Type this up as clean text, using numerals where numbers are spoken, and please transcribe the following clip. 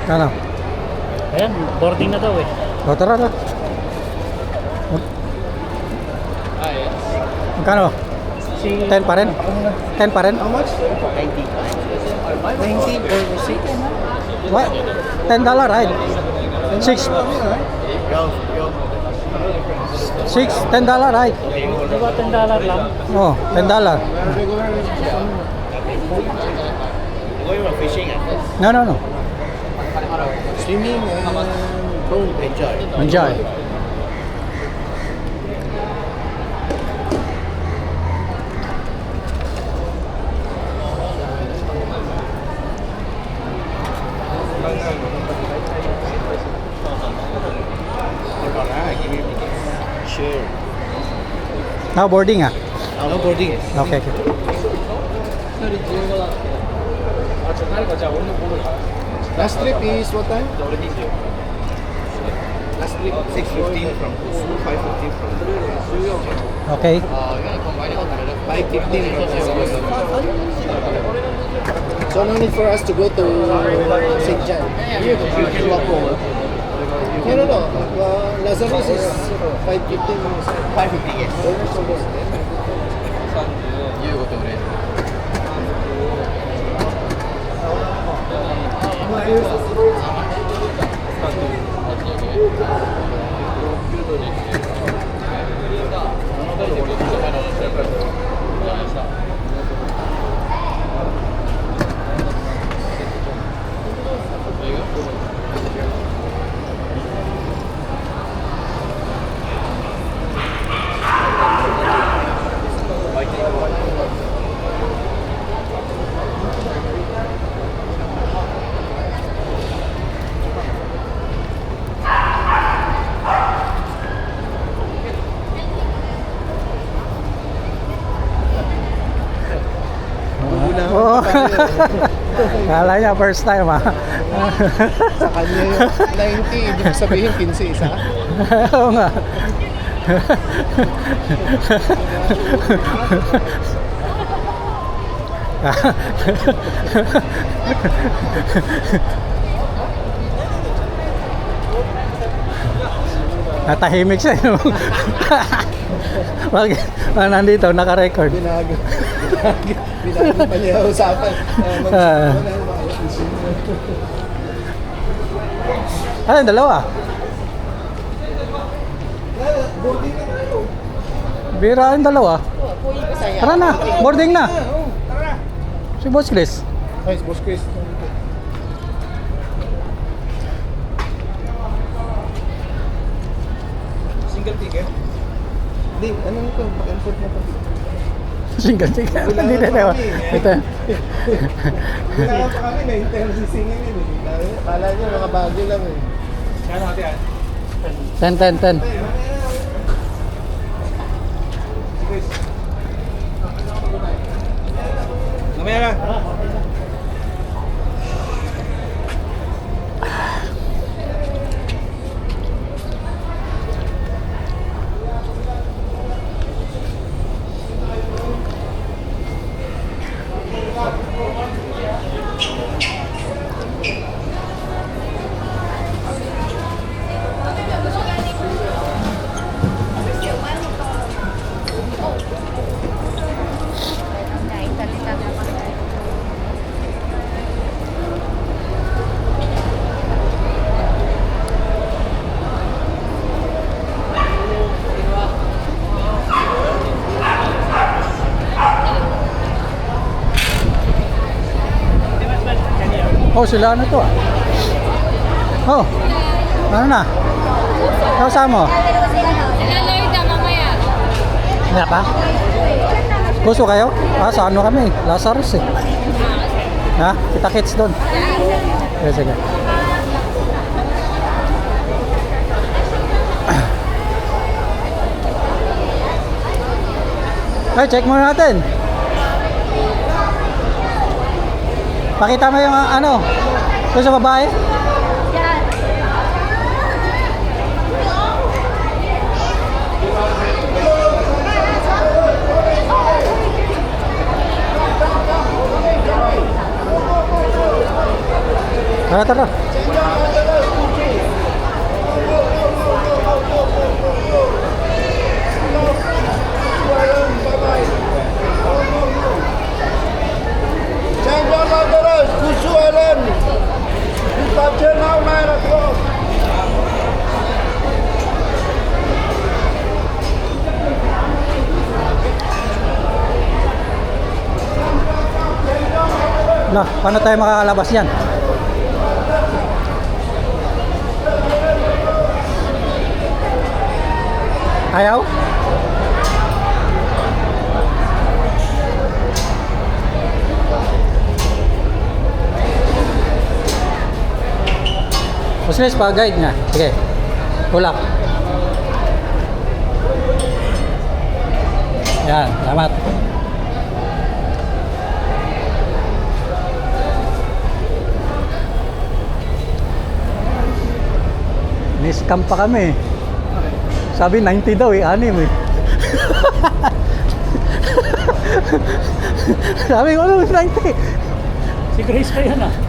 Ano? Ayan, boarding na daw eh. O, tara na. Magkano? 10 pa rin? 10 pa rin? How much? 90 or 6? What? $10, right? 6. 6, $10, right? Di ba $10 lang? Oh, $10. Going for fishing No, no, no. swimming and don't enjoy. Enjoy. Sure. Now boarding ah? No boarding. Okay, okay. Last trip is what time? Last trip 6:15 from Kusu, 5:15 from Okay. 5:15 from Kusu. So no need for us to go to St. John. You can walk over. No. Lazarus is 5:15 minutes. 5:15, yes. You go to Red. Oh. Kala niya first time ah. Sa kanya yung 90, ibig sabihin 15 isa. Oo nga. Natahimik siya. Wag nandito naka-record. Binago pa niya usapan. Ano yung dalawa? Bira yung dalawa. Tara na, boarding na. Si Boss Chris. Ay, Boss Chris. Single ticket? Hindi, ano ito? Pag-import mo pa. Single. Hindi na daw. Ito. Wala pa kami, na-intern si Singing yun eh. Kala nyo, mga bago lang eh. Kano ate yan? 10. Namaya na. Oh, sila ano to ah? Oh, ano na? Kasama mo? Sila Lloyd na mamaya. Wala pa? Gusto kayo? Ah, sa ano kami? Lazarus eh. Ha? Kita-kits doon. Sige. Ay, check muna natin. Pakita mo yung ano, yung sa babae. Tara, tara. Change on Honduras, Kusu Island. Departure now 9 o'clock. Na, paano tayo makakalabas yan? Ayaw? Muslis, pa-guide nga. Sige. Tulak. Yan, salamat. Ni-scam pa kami. Sabi 90 daw eh, 6 eh. Sabi ko, ano 90? Si Grace pa yan ah.